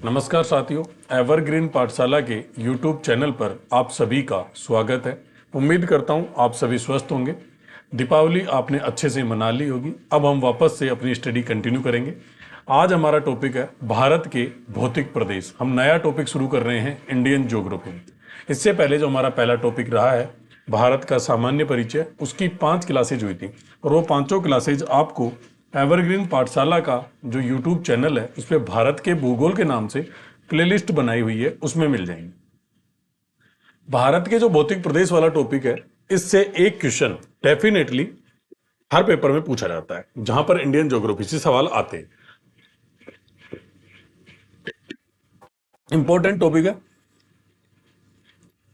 नमस्कार साथियों, एवरग्रीन पाठशाला के YouTube चैनल पर आप सभी का स्वागत है। उम्मीद करता हूं आप सभी स्वस्थ होंगे। दीपावली आपने अच्छे से मना ली होगी। अब हम वापस से अपनी स्टडी कंटिन्यू करेंगे। आज हमारा टॉपिक है भारत के भौतिक प्रदेश। हम नया टॉपिक शुरू कर रहे हैं, इंडियन ज्योग्राफी। इससे पहले जो हमारा पहला टॉपिक रहा है भारत का सामान्य परिचय, उसकी 5 क्लासेज हुई थी और वो पांचों क्लासेज आपको एवरग्रीन पाठशाला का जो यूट्यूब चैनल है उस पर भारत के भूगोल के नाम से प्लेलिस्ट बनाई हुई है, उसमें मिल जाएंगे। भारत के जो भौतिक प्रदेश वाला टॉपिक है, इससे एक क्वेश्चन डेफिनेटली हर पेपर में पूछा जाता है जहां पर इंडियन ज्योग्राफी से सवाल आते हैं। इंपॉर्टेंट टॉपिक है,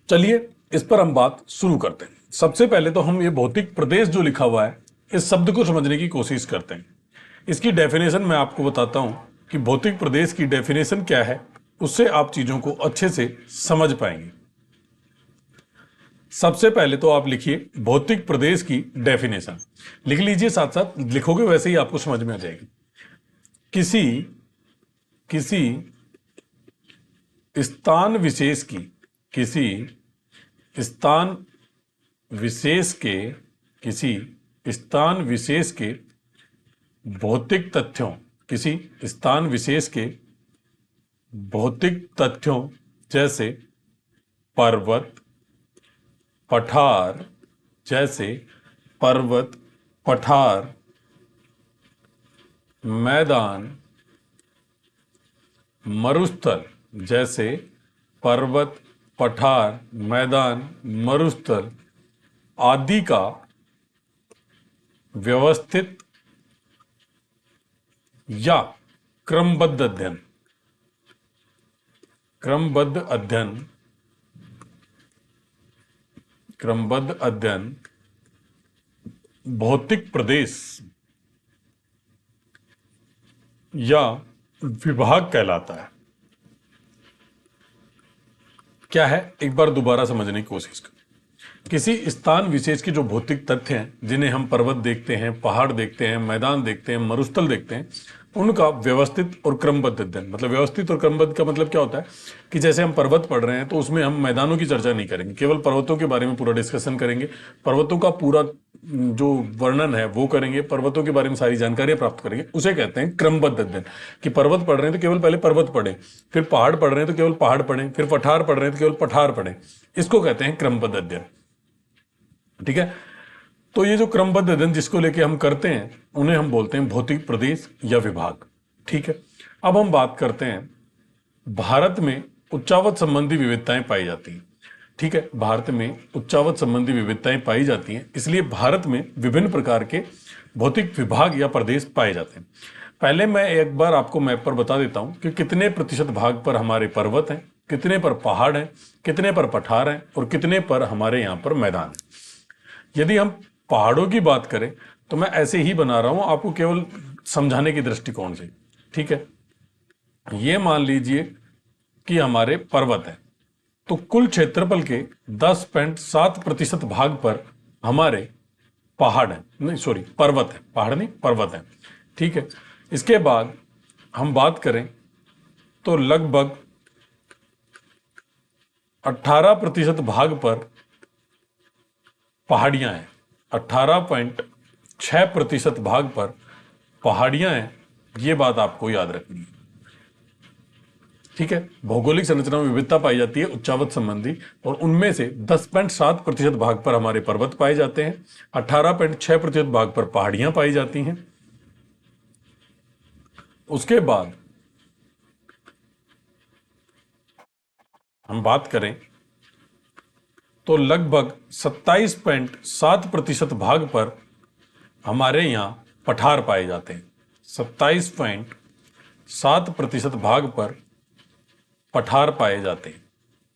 चलिए इस पर हम बात शुरू करते हैं। सबसे पहले तो हम ये भौतिक प्रदेश जो लिखा हुआ है इस शब्द को समझने की कोशिश करते हैं। इसकी डेफिनेशन मैं आपको बताता हूं कि भौतिक प्रदेश की डेफिनेशन क्या है, उससे आप चीजों को अच्छे से समझ पाएंगे। सबसे पहले तो आप लिखिए भौतिक प्रदेश की डेफिनेशन, लिख लीजिए, साथ साथ लिखोगे वैसे ही आपको समझ में आ जाएगी। किसी स्थान विशेष की, किसी स्थान विशेष के भौतिक तथ्यों, किसी स्थान विशेष के भौतिक तथ्यों जैसे पर्वत, पठार, मैदान, मरुस्थल, मरुस्थल आदि का व्यवस्थित या क्रमबद्ध अध्ययन भौतिक प्रदेश या विभाग कहलाता है। क्या है, एक बार दोबारा समझने की कोशिश करें। किसी स्थान विशेष के जो भौतिक तथ्य हैं, जिन्हें हम पर्वत देखते हैं, पहाड़ देखते हैं, मैदान देखते हैं, मरुस्थल देखते हैं, उनका व्यवस्थित और क्रमबद्ध अध्ययन। मतलब व्यवस्थित और क्रमबद्ध का मतलब क्या होता है कि जैसे हम पर्वत पढ़ रहे हैं तो उसमें हम मैदानों की चर्चा नहीं करेंगे, केवल पर्वतों के बारे में पूरा डिस्कशन करेंगे, पर्वतों का पूरा जो वर्णन है वो करेंगे, पर्वतों के बारे में सारी जानकारियां प्राप्त करेंगे। उसे कहते हैं क्रमबद्ध अध्ययन। कि पर्वत पढ़ रहे हैं तो केवल पहले पर्वत पढ़ें, फिर पहाड़ पढ़ रहे हैं तो केवल पहाड़ पढ़ें, फिर पठार पढ़ रहे हैं तो केवल पठार पढ़ें। इसको कहते हैं क्रमबद्ध अध्ययन। ठीक है, तो ये जो क्रमबद्ध अध्ययन जिसको लेके हम करते हैं उन्हें हम बोलते हैं भौतिक प्रदेश या विभाग। ठीक है, अब हम बात करते हैं भारत में उच्चावत संबंधी विविधताएं पाई जाती हैं। ठीक है, भारत में उच्चावत संबंधी विविधताएं पाई जाती हैं, इसलिए भारत में विभिन्न प्रकार के भौतिक विभाग या प्रदेश पाए जाते हैं। पहले मैं एक बार आपको मैप पर बता देता हूं कि कितने प्रतिशत भाग पर हमारे पर्वत हैं, कितने पर पहाड़ हैं, कितने पर पठार हैं और कितने पर हमारे यहां पर मैदान है। यदि हम पहाड़ों की बात करें तो मैं ऐसे ही बना रहा हूं आपको केवल समझाने की दृष्टिकोण से। ठीक है, ये मान लीजिए कि हमारे पर्वत है, तो कुल क्षेत्रफल के 10.7% भाग पर हमारे पहाड़ है, नहीं सॉरी पर्वत है, पहाड़ नहीं पर्वत है। ठीक है, इसके बाद हम बात करें तो लगभग 18% भाग पर पहाड़ियां हैं, 18.6% भाग पर पहाड़ियां हैं। ये बात आपको याद रखनी है। ठीक है, भौगोलिक संरचना में विविधता पाई जाती है उच्चावत संबंधी, और उनमें से 10.7% भाग पर हमारे पर्वत पाए जाते हैं, 18.6% भाग पर पहाड़ियां पाई जाती हैं। उसके बाद हम बात करें तो लगभग 27.7% भाग पर हमारे यहां पठार पाए जाते हैं। 27.7% भाग पर पठार पाए जाते हैं।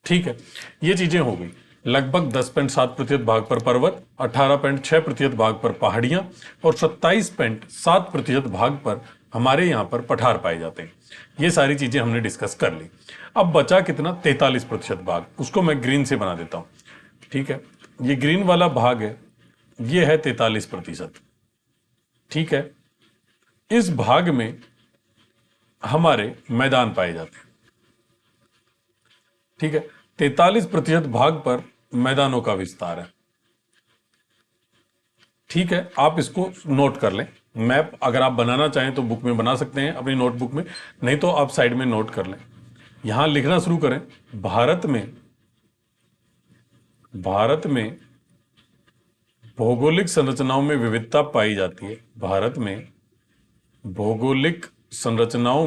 ठीक है, ये चीजें हो गई। लगभग 10.7% भाग पर पर्वत, 18.6% भाग पर पहाड़ियां और 27.7% भाग पर हमारे यहां पर पठार पाए जाते हैं। ये सारी चीजें हमने डिस्कस कर ली। अब बचा कितना, 43% भाग, उसको मैं ग्रीन से बना देता हूं। ठीक है, ये ग्रीन वाला भाग है, ये है 43%। ठीक है, इस भाग में हमारे मैदान पाए जाते हैं। ठीक है, 43% भाग पर मैदानों का विस्तार है। ठीक है, आप इसको नोट कर लें। मैप अगर आप बनाना चाहें तो बुक में बना सकते हैं, अपनी नोटबुक में, नहीं तो आप साइड में नोट कर लें। यहां लिखना शुरू करें। भारत में भौगोलिक संरचनाओं में विविधता पाई जाती है। भारत में भौगोलिक संरचनाओं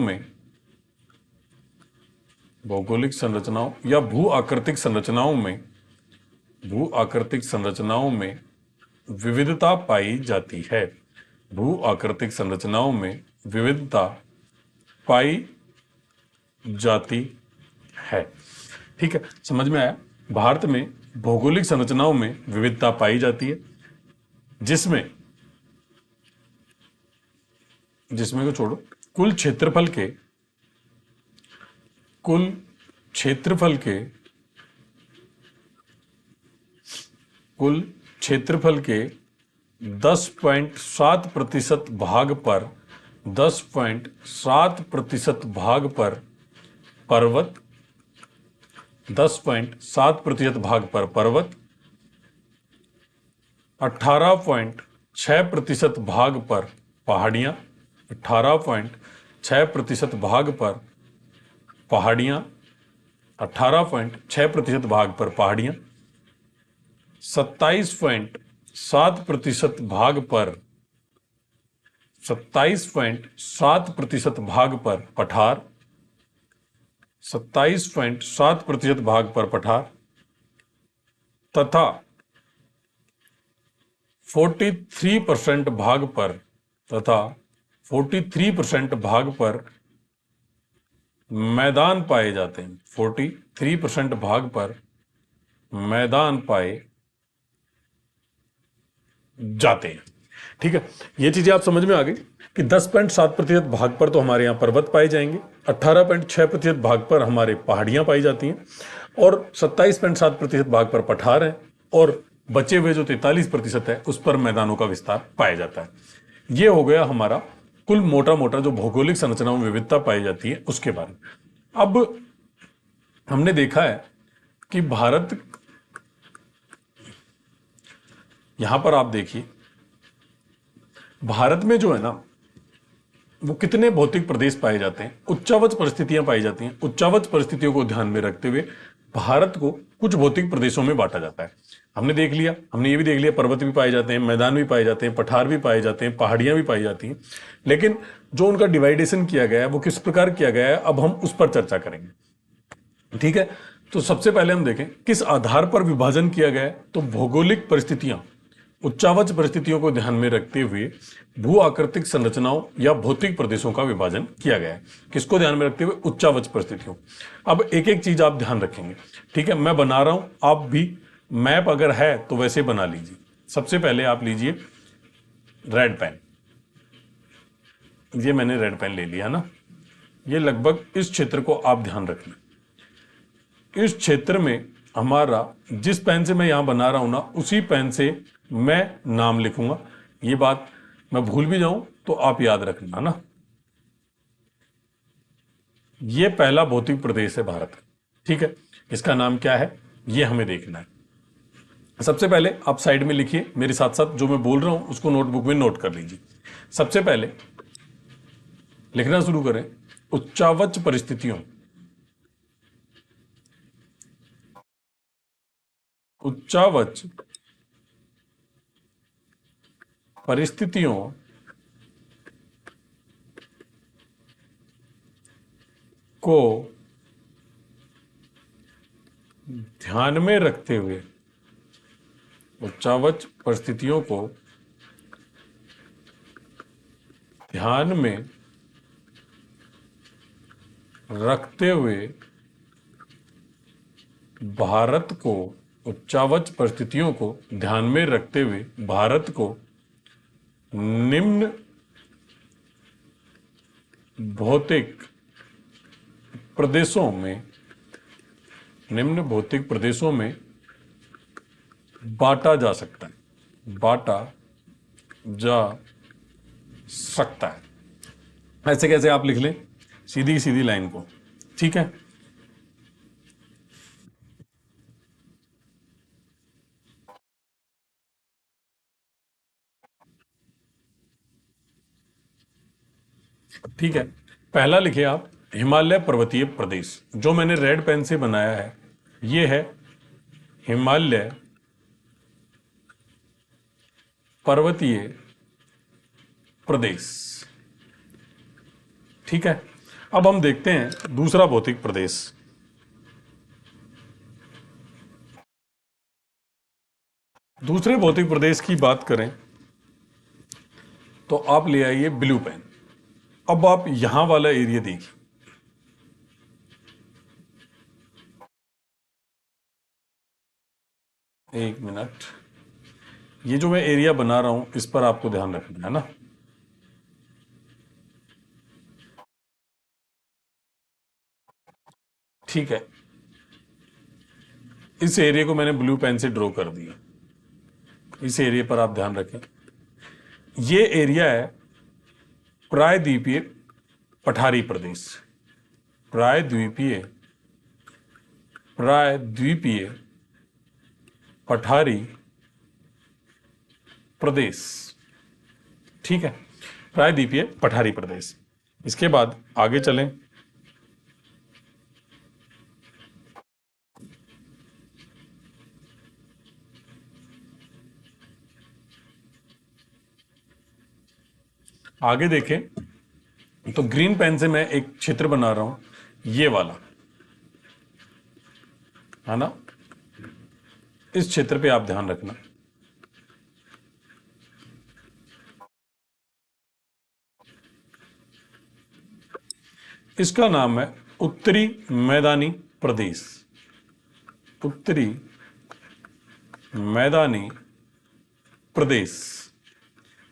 या भू आकृतिक संरचनाओं में विविधता पाई जाती है। भू आकृतिक संरचनाओं में विविधता पाई जाती है। ठीक है, समझ में आया? भारत में भौगोलिक संरचनाओं में विविधता पाई जाती है, जिसमें को छोड़ो, कुल क्षेत्रफल के 10.7% भाग पर 10.7% भाग पर पर्वत, 10.7% भाग पर पर्वत, 18.6% भाग पर पहाड़ियां, 18.6% भाग पर पहाड़ियां, 18.6% भाग पर पहाड़ियां, 27.7% भाग पर 27.7% भाग पर पठार, 27.7% भाग पर पठार तथा 43% भाग पर मैदान पाए जाते हैं। 43% भाग पर मैदान पाए जाते हैं। ठीक है, ये चीजें आप समझ में आ गई कि 10.7% भाग पर तो हमारे यहां पर्वत पाए जाएंगे, 18.6% भाग पर हमारे पहाड़ियां पाई जाती हैं और 27.7% भाग पर पठार है और बचे हुए जो 43% है उस पर मैदानों का विस्तार पाया जाता है। यह हो गया हमारा कुल मोटा मोटा जो भौगोलिक संरचनाओं में विविधता पाई जाती है उसके बारे में। अब हमने देखा है कि भारत, यहां पर आप देखिए, भारत में जो है ना वो कितने भौतिक प्रदेश पाए जाते हैं, उच्चावच परिस्थितियां पाई जाती हैं। उच्चावच परिस्थितियों को ध्यान में रखते हुए भारत को कुछ भौतिक प्रदेशों में बांटा जाता है। हमने ये भी देख लिया, पर्वत भी पाए जाते हैं, मैदान भी पाए जाते हैं, पठार भी पाए जाते हैं, पहाड़ियां भी पाई जाती हैं। लेकिन जो उनका डिवाइडेशन किया गया है वो किस प्रकार किया गया है, अब हम उस पर चर्चा करेंगे। ठीक है, तो सबसे पहले हम देखें किस आधार पर विभाजन किया गया है। तो भौगोलिक परिस्थितियां, उच्चावच परिस्थितियों को ध्यान में रखते हुए भू आकृतिक संरचनाओं या भौतिक प्रदेशों का विभाजन किया गया है। किसको ध्यान में रखते हुए? उच्चावच परिस्थितियों। अब एक एक चीज आप ध्यान रखेंगे। ठीक है, मैं बना रहा हूं, आप भी मैप अगर है तो वैसे बना लीजिए। सबसे पहले आप लीजिए रेड पेन। ये मैंने रेड पेन ले लिया ना, ये लगभग इस क्षेत्र को आप ध्यान रखना। इस क्षेत्र में हमारा, जिस पेन से मैं यहां बना रहा हूं ना, उसी पेन से मैं नाम लिखूंगा। ये बात मैं भूल भी जाऊं तो आप याद रखना ना। ये पहला भौतिक प्रदेश है भारत का। ठीक है, इसका नाम क्या है ये हमें देखना है। सबसे पहले आप साइड में लिखिए, मेरे साथ साथ जो मैं बोल रहा हूं उसको नोटबुक में नोट कर लीजिए। सबसे पहले लिखना शुरू करें, उच्चावच परिस्थितियों, उच्चावच परिस्थितियों को ध्यान में रखते हुए, उच्चावच परिस्थितियों को ध्यान में रखते हुए भारत को, उच्चावच परिस्थितियों को ध्यान में रखते हुए भारत को निम्न भौतिक प्रदेशों में बांटा जा सकता है, बांटा जा सकता है। ऐसे कैसे आप लिख लें सीधी सीधी लाइन को। ठीक है, ठीक है, पहला लिखे आप हिमालय पर्वतीय प्रदेश। जो मैंने रेड पेन से बनाया है ये है हिमालय पर्वतीय प्रदेश। ठीक है, अब हम देखते हैं दूसरा भौतिक प्रदेश। दूसरे भौतिक प्रदेश की बात करें तो आप ले आइए ब्लू पेन। अब आप यहां वाला एरिया देखिए, एक मिनट, ये जो मैं एरिया बना रहा हूं इस पर आपको ध्यान रखना है ना। ठीक है, इस एरिया को मैंने ब्लू पेन से ड्रॉ कर दिया। इस एरिया पर आप ध्यान रखें, ये एरिया है प्रायद्वीपीय पठारी प्रदेश। प्रायद्वीपीय प्रायद्वीपीय पठारी प्रदेश। ठीक है, प्रायद्वीपीय पठारी प्रदेश। इसके बाद आगे चलें। आगे देखें तो ग्रीन पेन से मैं एक क्षेत्र बना रहा हूं, ये वाला है ना। इस क्षेत्र पे आप ध्यान रखना। इसका नाम है उत्तरी मैदानी प्रदेश। उत्तरी मैदानी प्रदेश।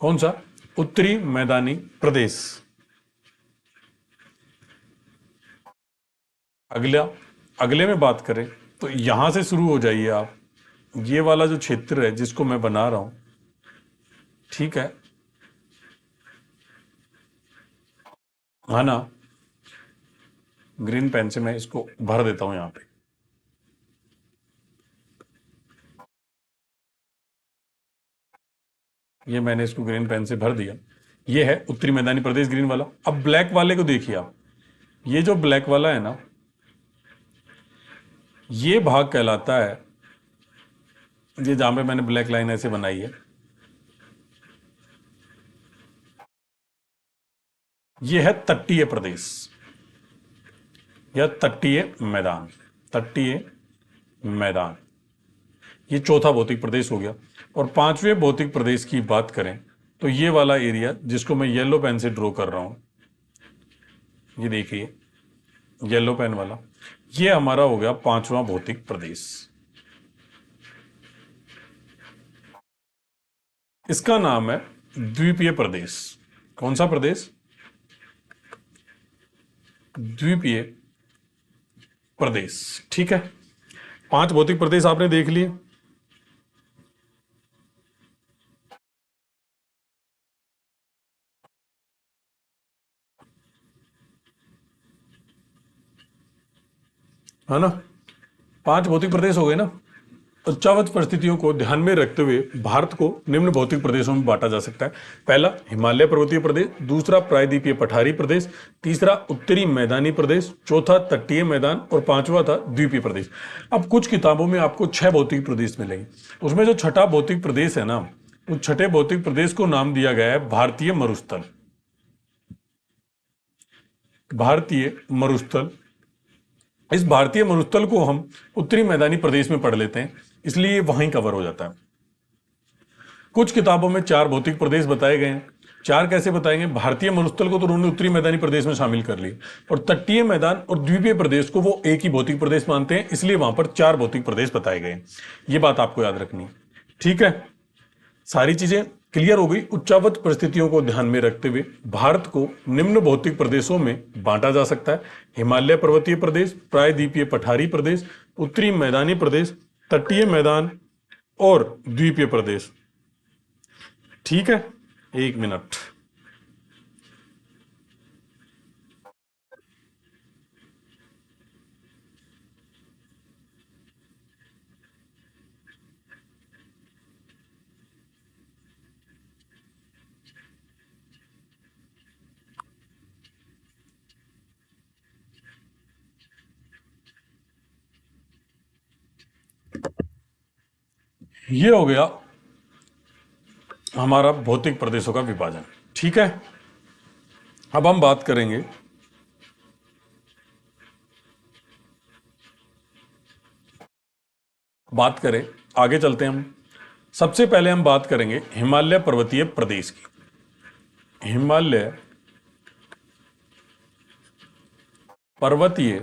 कौन सा? उत्तरी मैदानी प्रदेश। अगले में बात करें तो यहां से शुरू हो जाइए आप। ये वाला जो क्षेत्र है जिसको मैं बना रहा हूं, ठीक है ना। ग्रीन पेन से मैं इसको भर देता हूं यहां पे। ये मैंने इसको ग्रीन पेन से भर दिया। ये है उत्तरी मैदानी प्रदेश, ग्रीन वाला। अब ब्लैक वाले को देखिए आप, ये जो ब्लैक वाला है ना, ये भाग कहलाता है, ये जहां पे मैंने ब्लैक लाइन ऐसे बनाई है, ये है तटीय प्रदेश या तटीय मैदान। तटीय मैदान, ये चौथा भौतिक प्रदेश हो गया। और पांचवें भौतिक प्रदेश की बात करें तो ये वाला एरिया जिसको मैं येलो पेन से ड्रॉ कर रहा हूं, ये देखिए येलो पेन वाला, ये हमारा हो गया पांचवा भौतिक प्रदेश। इसका नाम है द्वीपीय प्रदेश। कौन सा प्रदेश? द्वीपीय प्रदेश। ठीक है, 5 भौतिक प्रदेश आपने देख लिए। है ना, 5 भौतिक प्रदेश हो गए ना। उच्चावच परिस्थितियों को ध्यान में रखते हुए भारत को निम्न भौतिक प्रदेशों में बांटा जा सकता है। पहला हिमालय पर्वतीय प्रदेश, दूसरा प्रायद्वीपीय पठारी प्रदेश, तीसरा उत्तरी मैदानी प्रदेश, चौथा तटीय मैदान और पांचवा था द्वीपीय प्रदेश। अब कुछ किताबों में आपको 6 भौतिक प्रदेश मिलेंगे। उसमें जो छठा भौतिक प्रदेश है ना, उस छठे भौतिक प्रदेश को नाम दिया गया है भारतीय मरुस्थल। भारतीय मरुस्थल। इस भारतीय मरुस्थल को हम उत्तरी मैदानी प्रदेश में पढ़ लेते हैं, इसलिए वहीं कवर हो जाता है। कुछ किताबों में 4 भौतिक प्रदेश बताए गए हैं। 4 कैसे बताएंगे? भारतीय मरुस्थल को तो उन्होंने उत्तरी मैदानी प्रदेश में शामिल कर लिया, और तटीय मैदान और द्वीपीय प्रदेश को वो एक ही भौतिक प्रदेश मानते हैं, इसलिए वहां पर 4 भौतिक प्रदेश बताए गए। ये बात आपको याद रखनी है। ठीक है, सारी चीजें क्लियर हो गई। उच्चावच परिस्थितियों को ध्यान में रखते हुए भारत को निम्न भौतिक प्रदेशों में बांटा जा सकता है: हिमालय पर्वतीय प्रदेश, प्रायद्वीपीय पठारी प्रदेश, उत्तरी मैदानी प्रदेश, तटीय मैदान और द्वीपीय प्रदेश। ठीक है, एक मिनट। ये हो गया हमारा भौतिक प्रदेशों का विभाजन। ठीक है, अब हम बात करेंगे आगे चलते हैं हम। सबसे पहले हम बात करेंगे हिमालय पर्वतीय प्रदेश की। हिमालय पर्वतीय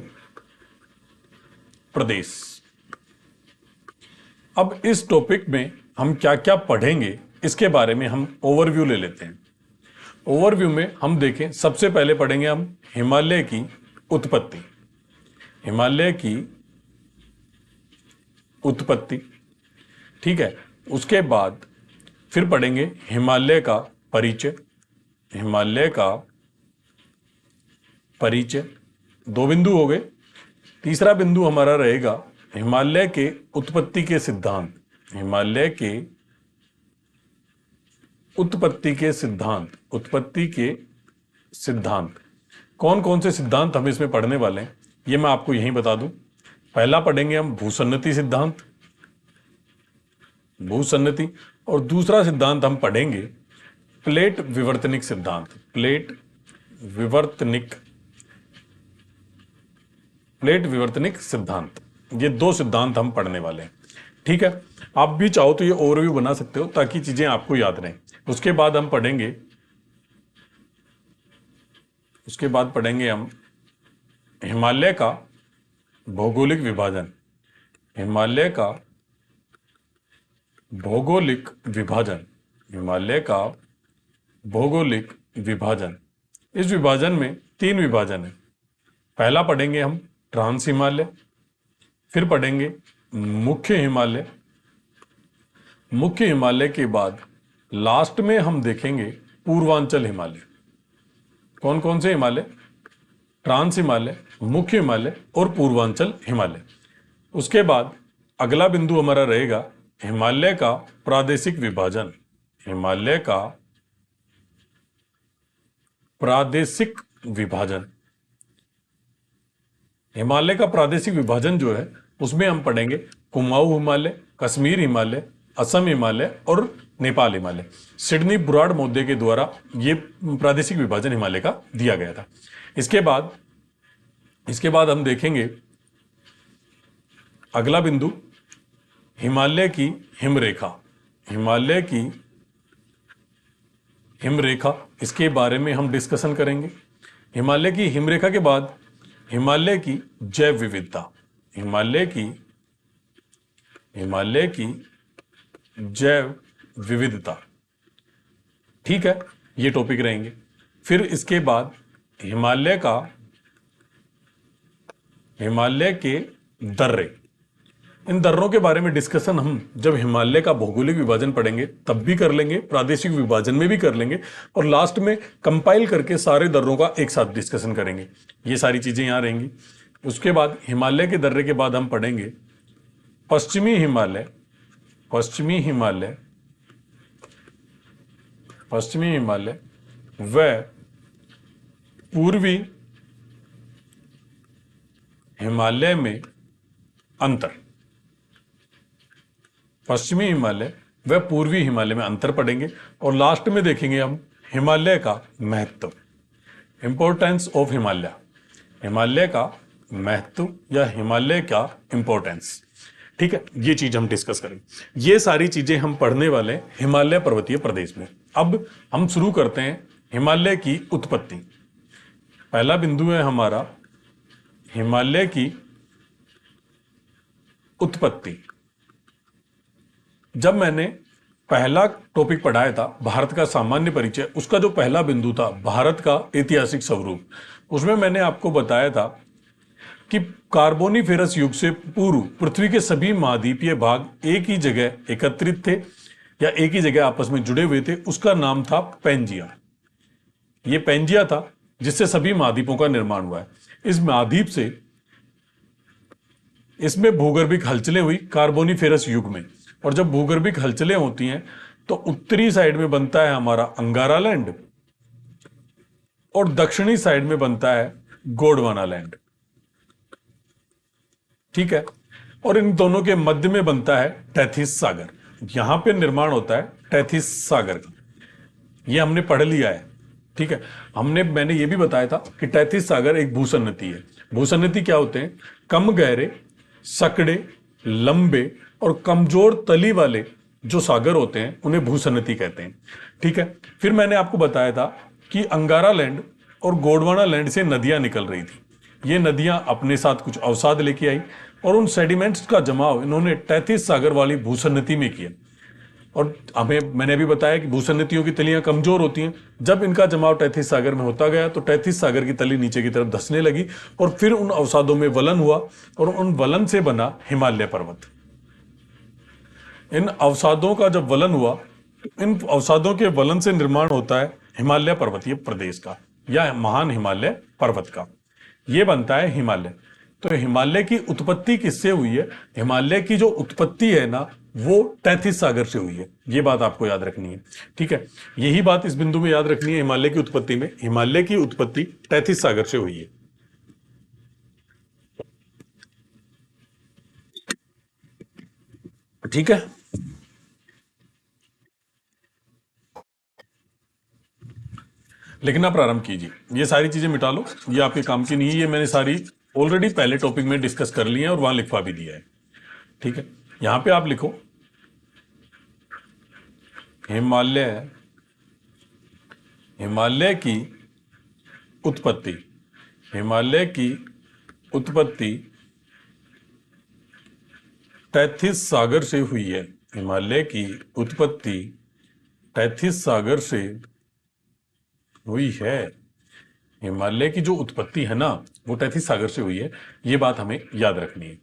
प्रदेश। अब इस टॉपिक में हम क्या क्या पढ़ेंगे इसके बारे में हम ओवरव्यू ले लेते हैं। ओवरव्यू में हम देखें, सबसे पहले पढ़ेंगे हम हिमालय की उत्पत्ति। हिमालय की उत्पत्ति, ठीक है। उसके बाद फिर पढ़ेंगे हिमालय का परिचय। हिमालय का परिचय, 2 बिंदु हो गए। तीसरा बिंदु हमारा रहेगा हिमालय के उत्पत्ति के सिद्धांत। हिमालय के उत्पत्ति के सिद्धांत। उत्पत्ति के सिद्धांत, कौन कौन से सिद्धांत हम इसमें पढ़ने वाले हैं ये मैं आपको यहीं बता दूं। पहला पढ़ेंगे हम भूसन्नति सिद्धांत, भूसन्नति। और दूसरा सिद्धांत हम पढ़ेंगे प्लेट विवर्तनिक सिद्धांत। प्लेट विवर्तनिक सिद्धांत, ये 2 सिद्धांत हम पढ़ने वाले हैं। ठीक है, आप भी चाहो तो ये ओवरव्यू बना सकते हो ताकि चीजें आपको याद रहें। उसके बाद हम हिमालय का भौगोलिक विभाजन। हिमालय का भौगोलिक विभाजन। हिमालय का भौगोलिक विभाजन। इस विभाजन में 3 विभाजन है। पहला पढ़ेंगे हम ट्रांस हिमालय, फिर पढ़ेंगे मुख्य हिमालय। मुख्य हिमालय के बाद लास्ट में हम देखेंगे पूर्वांचल हिमालय। कौन कौन से हिमालय? ट्रांस हिमालय, मुख्य हिमालय और पूर्वांचल हिमालय। उसके बाद अगला बिंदु हमारा रहेगा हिमालय का प्रादेशिक विभाजन। हिमालय का प्रादेशिक विभाजन। हिमालय का प्रादेशिक विभाजन जो है उसमें हम पढ़ेंगे कुमाऊं हिमालय, कश्मीर हिमालय, असम हिमालय और नेपाल हिमालय। सिडनी बुराड़ मोदी के द्वारा ये प्रादेशिक विभाजन हिमालय का दिया गया था। इसके बाद हम देखेंगे अगला बिंदु हिमालय की हिमरेखा। हिमालय की हिमरेखा, इसके बारे में हम डिस्कशन करेंगे। हिमालय की हिमरेखा के बाद हिमालय की जैव विविधता। हिमालय की जैव विविधता, ठीक है, ये टॉपिक रहेंगे। फिर इसके बाद हिमालय के दर्रे। इन दर्रों के बारे में डिस्कशन हम जब हिमालय का भौगोलिक विभाजन पढ़ेंगे तब भी कर लेंगे, प्रादेशिक विभाजन में भी कर लेंगे और लास्ट में कंपाइल करके सारे दर्रों का एक साथ डिस्कशन करेंगे। ये सारी चीजें यहां रहेंगी। उसके बाद हिमालय के दर्रे के बाद हम पढ़ेंगे पश्चिमी हिमालय व पूर्वी हिमालय में अंतर। पश्चिमी हिमालय व पूर्वी हिमालय में अंतर पढ़ेंगे और लास्ट में देखेंगे हम हिमालय का महत्व, इंपॉर्टेंस ऑफ हिमालय। हिमालय का महत्व या हिमालय का इंपॉर्टेंस, ठीक है, ये चीज हम डिस्कस करेंगे। ये सारी चीजें हम पढ़ने वाले हैं हिमालय पर्वतीय प्रदेश में। अब हम शुरू करते हैं हिमालय की उत्पत्ति। पहला बिंदु है हमारा हिमालय की उत्पत्ति। जब मैंने पहला टॉपिक पढ़ाया था भारत का सामान्य परिचय, उसका जो पहला बिंदु था भारत का ऐतिहासिक स्वरूप, उसमें मैंने आपको बताया था कि कार्बोनिफेरस युग से पूर्व पृथ्वी के सभी महाद्वीपीय भाग एक ही जगह एकत्रित थे या एक ही जगह आपस में जुड़े हुए थे। उसका नाम था पेंजिया। ये पेंजिया था जिससे सभी महाद्वीपों का निर्माण हुआ है। इस महाद्वीप से इसमें भूगर्भिक हलचलें हुई कार्बोनिफेरस युग में, और जब भूगर्भिक हलचलें होती हैं तो उत्तरी साइड में बनता है हमारा अंगारा लैंड और दक्षिणी साइड में बनता है गोंडवाना लैंड, ठीक है, और इन दोनों के मध्य में बनता है टेथिस सागर। यहां पे निर्माण होता है टैथिस सागर का, ये हमने पढ़ लिया है। ठीक है, मैंने ये भी बताया था कि टैथिस सागर एक भूसन्नति है। भूसन्नति क्या होते हैं? कम गहरे, सकड़े, लंबे और कमजोर तली वाले जो सागर होते हैं उन्हें भूसन्नति कहते हैं। ठीक है, फिर मैंने आपको बताया था कि अंगारा लैंड और गोंडवाना लैंड से नदियां निकल रही थी। ये नदियां अपने साथ कुछ अवसाद लेके आई और उन सेडिमेंट्स का जमाव इन्होंने टैथिस सागर वाली भूसन्नति में किया। और मैंने अभी बताया कि भूसन्नतियों की तलियां कमजोर होती हैं। जब इनका जमाव टैथिस सागर में होता गया तो टैथिस सागर की तली नीचे की तरफ धंसने लगी और फिर उन अवसादों में वलन हुआ और उन वलन से बना हिमालय पर्वत। इन अवसादों का जब वलन हुआ, इन अवसादों के वलन से निर्माण होता है हिमालय पर्वतीय प्रदेश का या महान हिमालय पर्वत का। यह बनता है हिमालय। तो हिमालय की उत्पत्ति किससे हुई है? हिमालय की जो उत्पत्ति है ना, वो टैथिस सागर से हुई है। ये बात आपको याद रखनी है। ठीक है, यही बात इस बिंदु में याद रखनी है। हिमालय की उत्पत्ति में, हिमालय की उत्पत्ति टैथिस सागर से हुई है। ठीक है, लिखना प्रारंभ कीजिए। ये सारी चीजें मिटा लो, ये आपके काम की नहीं है। ये मैंने सारी ऑलरेडी पहले टॉपिक में डिस्कस कर ली है और वहां लिखवा भी दिया है। ठीक है, यहां पे आप लिखो हिमालय, हिमालय की उत्पत्ति, हिमालय की उत्पत्ति टैथिस सागर से हुई है। हिमालय की उत्पत्ति टैथिस सागर से हुई है। हिमालय की जो उत्पत्ति है ना, वो टैथिस सागर से हुई है। ये बात हमें याद रखनी है।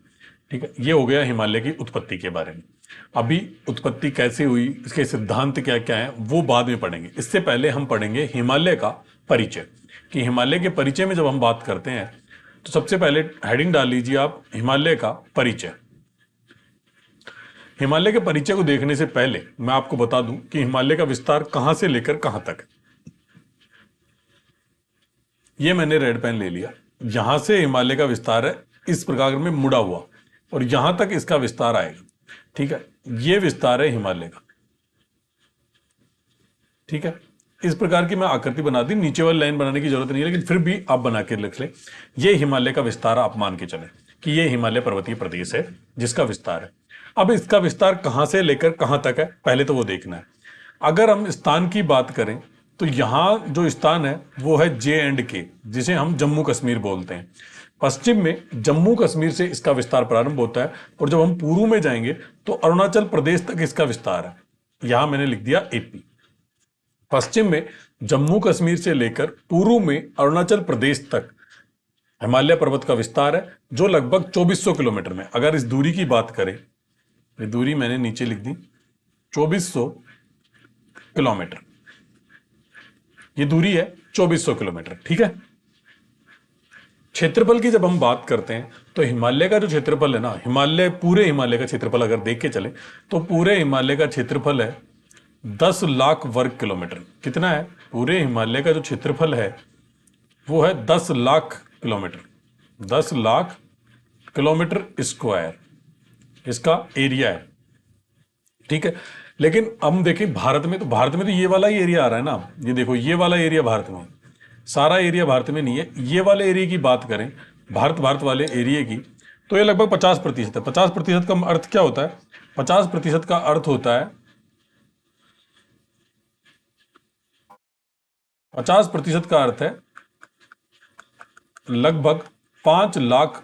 ठीक है, ये हो गया हिमालय की उत्पत्ति के बारे में। अभी उत्पत्ति कैसे हुई, इसके सिद्धांत क्या क्या है, वो बाद में पढ़ेंगे। इससे पहले हम पढ़ेंगे हिमालय का परिचय। कि हिमालय के परिचय में जब हम बात करते हैं तो सबसे पहले हेडिंग डाल लीजिए आप, हिमालय का परिचय। हिमालय के परिचय को देखने से पहले मैं आपको बता दूं कि हिमालय का विस्तार कहां से लेकर कहां तक है। ये मैंने रेड पेन ले लिया। यहां से हिमालय का विस्तार है इस प्रकार में मुड़ा हुआ और यहां तक इसका विस्तार आएगा। ठीक है, ये विस्तार है हिमालय का। ठीक है, इस प्रकार की मैं आकृति बना दी। नीचे वाली लाइन बनाने की जरूरत नहीं है, लेकिन फिर भी आप बना के लिख ले। ये हिमालय का विस्तार आप मान के चले कि ये हिमालय पर्वतीय प्रदेश है जिसका विस्तार है। अब इसका विस्तार कहां से लेकर कहां तक है, पहले तो वो देखना है। अगर हम स्थान की बात करें तो यहां जो स्थान है वो है J&K, जिसे हम जम्मू कश्मीर बोलते हैं। पश्चिम में जम्मू कश्मीर से इसका विस्तार प्रारंभ होता है और जब हम पूर्व में जाएंगे तो अरुणाचल प्रदेश तक इसका विस्तार है। यहां मैंने लिख दिया AP। पश्चिम में जम्मू कश्मीर से लेकर पूर्व में अरुणाचल प्रदेश तक हिमालय पर्वत का विस्तार है, जो लगभग 2400 किलोमीटर में। अगर इस दूरी की बात करें, ये दूरी मैंने नीचे लिख दी 2400 किलोमीटर। ये दूरी है 2400 किलोमीटर। ठीक है, क्षेत्रफल की जब हम बात करते हैं तो हिमालय का जो क्षेत्रफल है ना, हिमालय, पूरे हिमालय का क्षेत्रफल अगर देख के चले तो पूरे हिमालय का क्षेत्रफल है 10 लाख वर्ग किलोमीटर। कितना है? पूरे हिमालय का जो क्षेत्रफल है वो है 10 lakh kilometre, 10 lakh kilometre square इसका एरिया है। ठीक है, लेकिन हम देखें भारत में, तो भारत में तो ये वाला ही एरिया आ रहा है ना। ये देखो, ये वाला एरिया भारत में, सारा एरिया भारत में नहीं है। ये वाले एरिया की बात करें, भारत वाले एरिया की, तो ये लगभग 50% है। 50% का अर्थ क्या होता है? 50% का अर्थ होता है, 50% का अर्थ है लगभग 5 लाख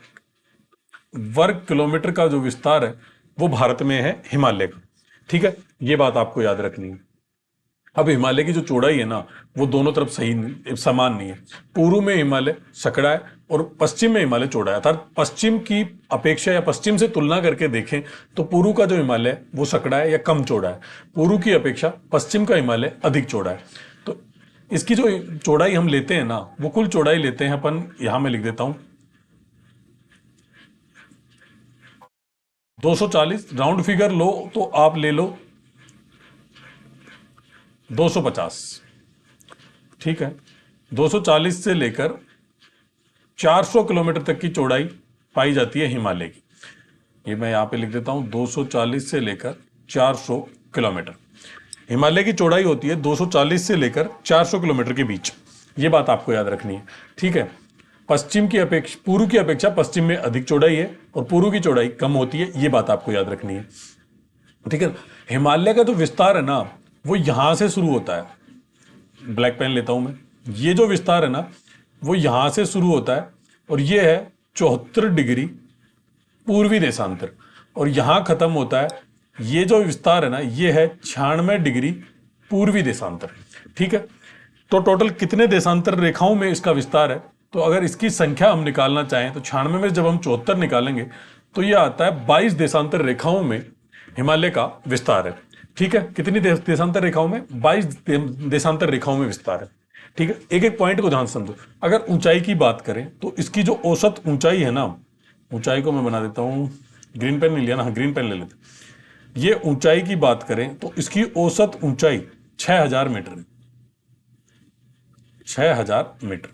वर्ग किलोमीटर का जो विस्तार है वो भारत में है हिमालय का। ठीक है, ये बात आपको याद रखनी है। अब हिमालय की जो चौड़ाई है ना, वो दोनों तरफ सही समान नहीं है। पूर्व में हिमालय सकड़ा है और पश्चिम में हिमालय चौड़ा है। अर्थात पश्चिम की अपेक्षा या पश्चिम से तुलना करके देखें तो पूर्व का जो हिमालय है वो सकड़ा है या कम चौड़ा है। पूर्व की अपेक्षा पश्चिम का हिमालय अधिक चौड़ा है। तो इसकी जो चौड़ाई हम लेते हैं ना, वो कुल चौड़ाई लेते हैं अपन, यहां मैं लिख देता हूं 240। राउंड फिगर लो तो आप ले लो 250। ठीक है, 240 से लेकर 400 किलोमीटर तक की चौड़ाई पाई जाती है हिमालय की। ये मैं यहां पे लिख देता हूं 240 से लेकर 400 किलोमीटर। हिमालय की चौड़ाई होती है 240 से लेकर 400 किलोमीटर के बीच। ये बात आपको याद रखनी है, ठीक है। पूर्व की अपेक्षा पश्चिम में अधिक चौड़ाई है और पूर्व की चौड़ाई कम होती है, ये बात आपको याद रखनी है, ठीक है। हिमालय का जो विस्तार है ना, वो यहां से शुरू होता है। ब्लैक पेन लेता हूं मैं। ये जो विस्तार है ना, वो यहां से शुरू होता है और ये है 74 डिग्री पूर्वी देशांतर, और यहां खत्म होता है। ये जो विस्तार है ना, ये है 96 डिग्री पूर्वी देशांतर, ठीक है। तो टोटल कितने देशांतर रेखाओं में इसका विस्तार है? तो अगर इसकी संख्या हम निकालना चाहें तो 96 में जब हम 74 निकालेंगे तो यह आता है 22 देशांतर रेखाओं में हिमालय का विस्तार है, ठीक है। कितनी देशांतर रेखाओं में? 22 देशांतर रेखाओं में विस्तार है, ठीक है। एक एक पॉइंट को ध्यान से समझो। अगर ऊंचाई की बात करें तो इसकी जो औसत ऊंचाई है ना, ऊंचाई को मैं बना देता हूं, ग्रीन पेन नहीं लिया ना, हाँ ग्रीन पेन ले लेते। ये ऊंचाई की बात करें तो इसकी औसत ऊंचाई 6000 मीटर है, 6000 मीटर।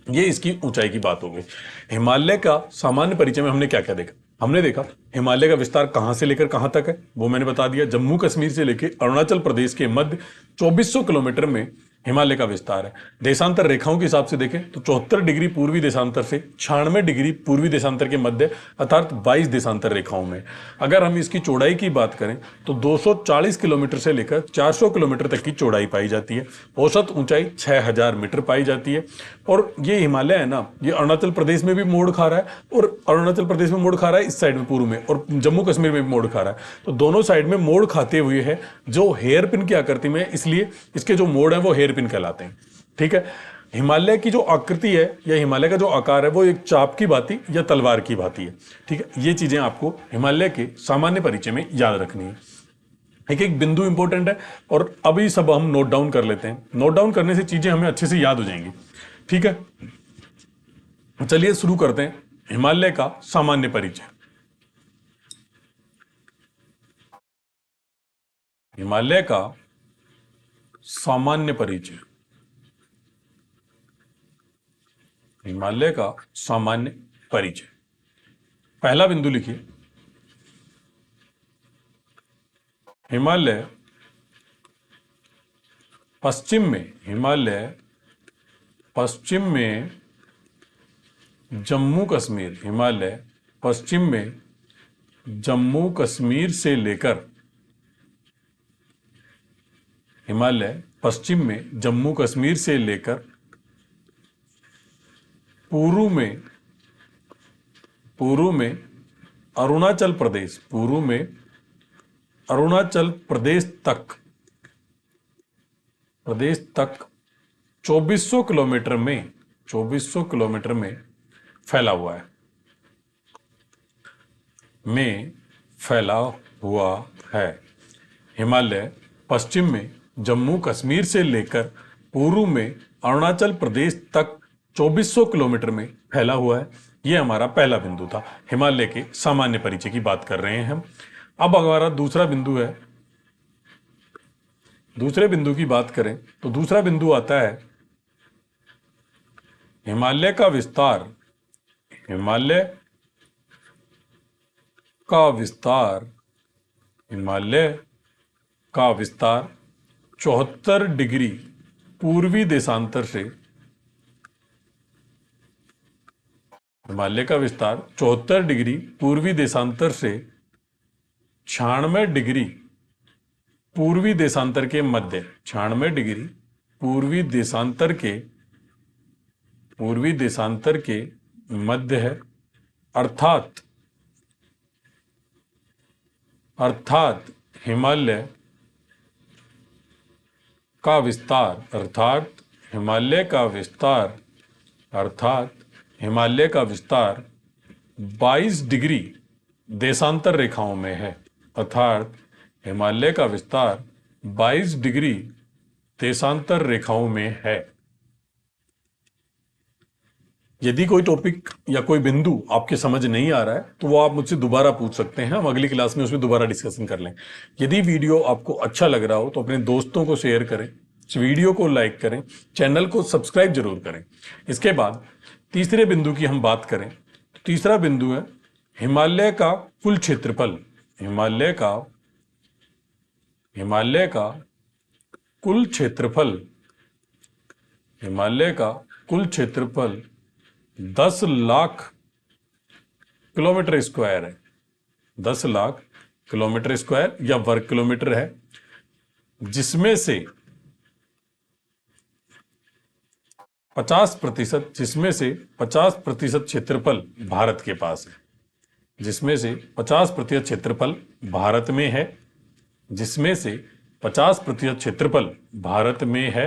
ये इसकी ऊंचाई की बात हो गई। हिमालय का सामान्य परिचय में हमने क्या क्या देखा? हमने देखा हिमालय का विस्तार कहां से लेकर कहां तक है, वो मैंने बता दिया। जम्मू कश्मीर से लेकर अरुणाचल प्रदेश के मध्य 2400 किलोमीटर में हिमालय का विस्तार है। देशांतर रेखाओं के हिसाब से देखें तो 74 डिग्री पूर्वी देशांतर से 96 डिग्री पूर्वी देशांतर के मध्य, अर्थात 22 देशांतर रेखाओं में। अगर हम इसकी चौड़ाई की बात करें तो 240 किलोमीटर से लेकर 400 किलोमीटर तक की चौड़ाई पाई जाती है। औसत ऊंचाई 6000 मीटर पाई जाती है। और ये हिमालय है ना, ये अरुणाचल प्रदेश में भी मोड़ खा रहा है, और अरुणाचल प्रदेश में मोड़ खा रहा है इस साइड में पूर्व में, और जम्मू कश्मीर में भी मोड़ खा रहा है। तो दोनों साइड में मोड़ खाते हुए है, जो हेयर पिन की आकृति में, इसलिए इसके जो मोड़ है वो हेयर पिन कहलाते हैं, ठीक है। हिमालय की जो आकृति है या हिमालय का जो आकार है वो एक चाप की भांति या तलवार की भांति है, ठीक है। ये चीजें आपको हिमालय के सामान्य परिचय में याद रखनी है। एक एक बिंदु इंपॉर्टेंट है और अभी सब हम नोट डाउन कर लेते हैं। नोट डाउन करने से चीजें हमें अच्छे से याद हो जाएंगी, ठीक है। चलिए शुरू करते हैं हिमालय का सामान्य परिचय। हिमालय का सामान्य परिचय। हिमालय का सामान्य परिचय। पहला बिंदु लिखिए, हिमालय पश्चिम में, हिमालय पश्चिम में जम्मू कश्मीर, हिमालय पश्चिम में जम्मू कश्मीर से लेकर, हिमालय पश्चिम में जम्मू कश्मीर से लेकर पूर्व में अरुणाचल प्रदेश, पूर्व में अरुणाचल प्रदेश तक 2400 किलोमीटर में, 2400 किलोमीटर में फैला हुआ है, में फैला हुआ है। हिमालय पश्चिम में जम्मू कश्मीर से लेकर पूर्व में अरुणाचल प्रदेश तक 2400 किलोमीटर में फैला हुआ है। यह हमारा पहला बिंदु था। हिमालय के सामान्य परिचय की बात कर रहे हैं हम। अब हमारा दूसरा बिंदु है। दूसरे बिंदु की बात करें तो दूसरा बिंदु आता है हिमालय का विस्तार। हिमालय का विस्तार, हिमालय का विस्तार 74 डिग्री पूर्वी देशांतर से, हिमालय का विस्तार 74 डिग्री पूर्वी देशांतर से 96 डिग्री पूर्वी देशांतर के मध्य, 96 डिग्री पूर्वी देशांतर के मध्य है। अर्थात हिमालय का विस्तार, हिमालय का विस्तार 22 डिग्री देशांतर रेखाओं में है। अर्थात हिमालय का विस्तार 22 डिग्री देशांतर रेखाओं में है। यदि कोई टॉपिक या कोई बिंदु आपके समझ नहीं आ रहा है तो वो आप मुझसे दोबारा पूछ सकते हैं, हम अगली क्लास में उसमें दोबारा डिस्कशन कर लें। यदि वीडियो आपको अच्छा लग रहा हो तो अपने दोस्तों को शेयर करें, इस वीडियो को लाइक करें, चैनल को सब्सक्राइब जरूर करें। इसके बाद तीसरे बिंदु की हम बात करें, तीसरा बिंदु है हिमालय का कुल क्षेत्रफल। हिमालय का हिमालय का कुल क्षेत्रफल, हिमालय का कुल क्षेत्रफल 10 लाख किलोमीटर स्क्वायर है। 10 लाख किलोमीटर स्क्वायर या वर्ग किलोमीटर है, जिसमें से 50%, जिसमें से 50% क्षेत्रफल भारत के पास है, जिसमें से 50% क्षेत्रफल भारत में है, जिसमें से 50% क्षेत्रफल भारत में है,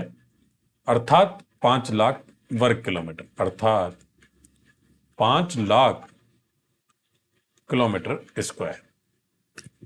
अर्थात 5 लाख वर्ग किलोमीटर, अर्थात 5 लाख किलोमीटर स्क्वायर।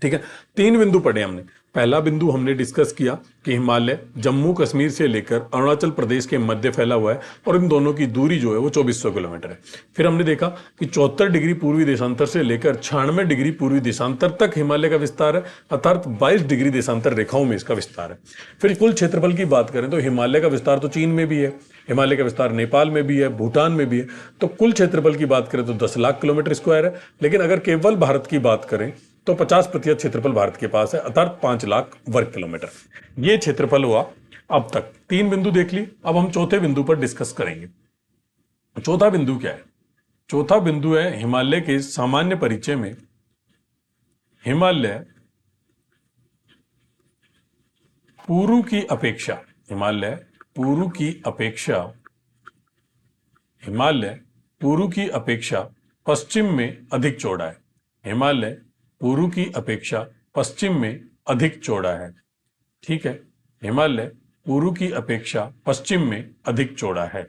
ठीक है, 3 बिंदु पढ़े हमने। पहला बिंदु हमने डिस्कस किया कि हिमालय जम्मू कश्मीर से लेकर अरुणाचल प्रदेश के मध्य फैला हुआ है और इन दोनों की दूरी जो है वो 2400 किलोमीटर है। फिर हमने देखा कि 74 डिग्री पूर्वी देशांतर से लेकर 96 डिग्री पूर्वी देशांतर तक हिमालय का विस्तार है, अर्थात 22 डिग्री देशांतर रेखाओं में इसका विस्तार है। फिर कुल क्षेत्रफल की बात करें तो हिमालय का विस्तार तो चीन में भी है, हिमालय का विस्तार नेपाल में भी है, भूटान में भी है। तो कुल क्षेत्रफल की बात करें तो 10 लाख किलोमीटर स्क्वायर है। लेकिन अगर केवल भारत की बात करें तो 50% क्षेत्रफल भारत के पास है, अर्थात 5 लाख वर्ग किलोमीटर। ये क्षेत्रफल हुआ। अब तक 3 बिंदु देख ली, अब हम चौथे बिंदु पर डिस्कस करेंगे। चौथा बिंदु क्या है? चौथा बिंदु है हिमालय के सामान्य परिचय में हिमालय पूर्व की अपेक्षा, हिमालय पूर्व की अपेक्षा, हिमालय पूर्व की अपेक्षा पश्चिम में अधिक चौड़ा है। हिमालय पूर्व की अपेक्षा पश्चिम में अधिक चौड़ा है। ठीक है, हिमालय पूर्व की अपेक्षा पश्चिम में अधिक चौड़ा है,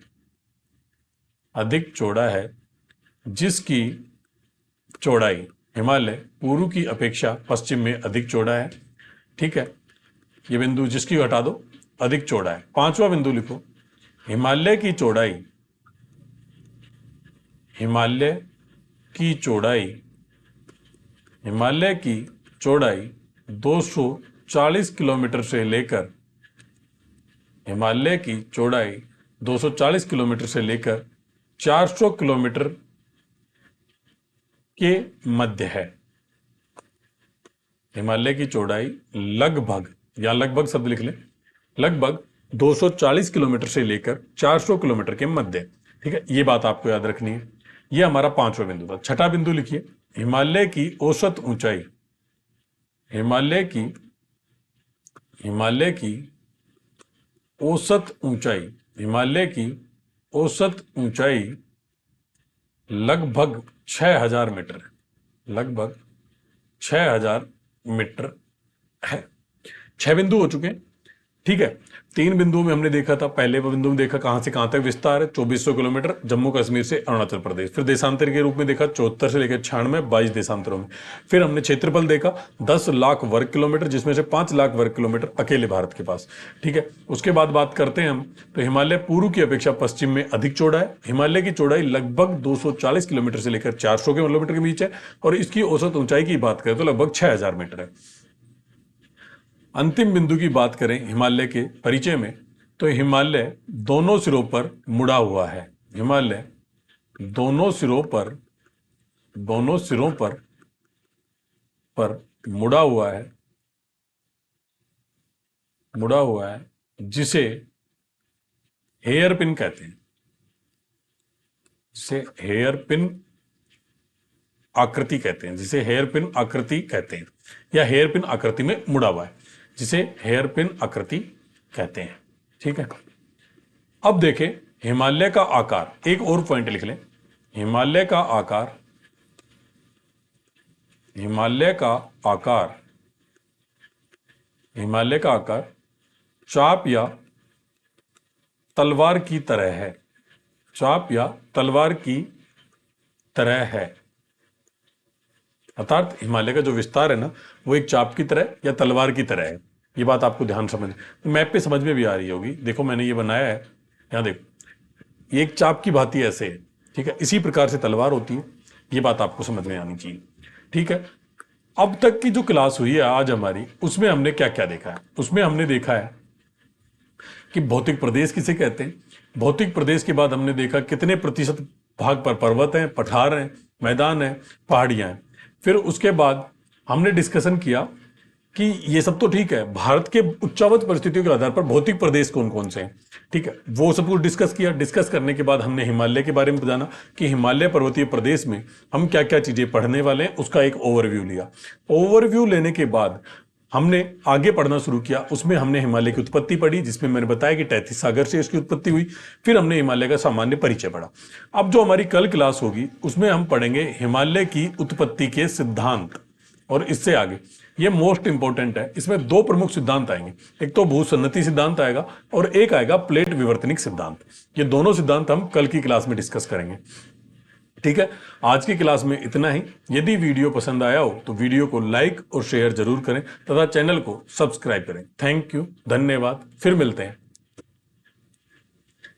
अधिक चौड़ा है, जिसकी चौड़ाई, हिमालय पूर्व की अपेक्षा पश्चिम में अधिक चौड़ा है। ठीक है, ये बिंदु जिसकी हटा दो, अधिक चौड़ा है। 5वां बिंदु लिखो, हिमालय की चौड़ाई, हिमालय की चौड़ाई, हिमालय की चौड़ाई 240 किलोमीटर से लेकर, हिमालय की चौड़ाई 240 किलोमीटर से लेकर 400 किलोमीटर के मध्य है। हिमालय की चौड़ाई लगभग, या लगभग शब्द लिख लें, लगभग 240 किलोमीटर से लेकर 400 किलोमीटर के मध्य। ठीक है, ये बात आपको याद रखनी है। ये हमारा 5वां बिंदु था। छठा बिंदु लिखिए, हिमालय की औसत ऊंचाई, हिमालय की, हिमालय की औसत ऊंचाई, हिमालय की औसत ऊंचाई लगभग 6000 मीटर है, लगभग 6000 मीटर है। 6 बिंदु हो चुके हैं। ठीक है, 3 बिंदुओं में हमने देखा था, पहले बिंदु में देखा कहां से कहां तक विस्तार है, 2400 किलोमीटर जम्मू कश्मीर से अरुणाचल प्रदेश। फिर देशांतर के रूप में देखा 74 से लेकर 96, 22 देशांतरों में। फिर हमने क्षेत्रफल देखा 10 लाख वर्ग किलोमीटर, जिसमें से 5 लाख वर्ग किलोमीटर अकेले भारत के पास। ठीक है, उसके बाद बात करते हैं हम, तो हिमालय पूर्व की अपेक्षा पश्चिम में अधिक चौड़ा है। हिमालय की चौड़ाई लगभग 240 किलोमीटर से लेकर 400 किलोमीटर के बीच है, और इसकी औसत ऊंचाई की बात करें तो लगभग 6000 मीटर है। अंतिम बिंदु की बात करें हिमालय के परिचय में, तो हिमालय दोनों सिरों पर मुड़ा हुआ है। हिमालय दोनों सिरों पर, दोनों सिरों पर मुड़ा हुआ है, मुड़ा हुआ है, जिसे हेयर पिन कहते हैं, जिसे हेयर पिन आकृति कहते हैं, जिसे हेयर पिन आकृति कहते हैं, या हेयर पिन आकृति में मुड़ा हुआ है, जिसे हेयर पिन आकृति कहते हैं। ठीक है, अब देखें हिमालय का आकार। एक और पॉइंट लिख लें, हिमालय का आकार, हिमालय का आकार, हिमालय का आकार चाप या तलवार की तरह है, चाप या तलवार की तरह है। अर्थात हिमालय का जो विस्तार है ना, वो एक चाप की तरह या तलवार की तरह है। ये बात आपको ध्यान समझ, मैप पे समझ में भी आ रही होगी। देखो मैंने ये बनाया है, यहां देखो, ये एक चाप की भांति ऐसे है। ठीक है, इसी प्रकार से तलवार होती है। ये बात आपको समझ में आनी चाहिए। ठीक है, अब तक की जो क्लास हुई है आज हमारी, उसमें हमने क्या क्या देखा है? उसमें हमने देखा है कि भौतिक प्रदेश किसे कहते हैं। भौतिक प्रदेश के बाद हमने देखा कितने प्रतिशत भाग पर पर्वत हैं, पठार हैं, मैदान हैं, पहाड़ियां हैं। फिर उसके बाद हमने डिस्कशन किया कि ये सब तो ठीक है, भारत के उच्चावच परिस्थितियों के आधार पर भौतिक प्रदेश कौन कौन से हैं, ठीक है, वो सब कुछ डिस्कस किया। डिस्कस करने के बाद हमने हिमालय के बारे में जाना कि हिमालय पर्वतीय प्रदेश में हम क्या क्या चीजें पढ़ने वाले हैं, उसका एक ओवरव्यू लिया। ओवरव्यू लेने के बाद हमने आगे पढ़ना शुरू किया। उसमें हमने हिमालय की उत्पत्ति पढ़ी, जिसमें मैंने बताया कि 33 सागर से इसकी उत्पत्ति हुई। फिर हमने हिमालय का सामान्य परिचय पढ़ा। अब जो हमारी कल क्लास होगी उसमें हम पढ़ेंगे हिमालय की उत्पत्ति के सिद्धांत, और इससे आगे ये मोस्ट इंपॉर्टेंट है, इसमें दो प्रमुख सिद्धांत आएंगे। एक तो भूसन्नति सिद्धांत आएगा और एक आएगा प्लेट विवर्तनिक सिद्धांत। ये दोनों सिद्धांत हम कल की क्लास में डिस्कस करेंगे, ठीक है। आज की क्लास में इतना ही। यदि वीडियो पसंद आया हो तो वीडियो को लाइक और शेयर जरूर करें तथा चैनल को सब्सक्राइब करें। थैंक यू, धन्यवाद, फिर मिलते हैं।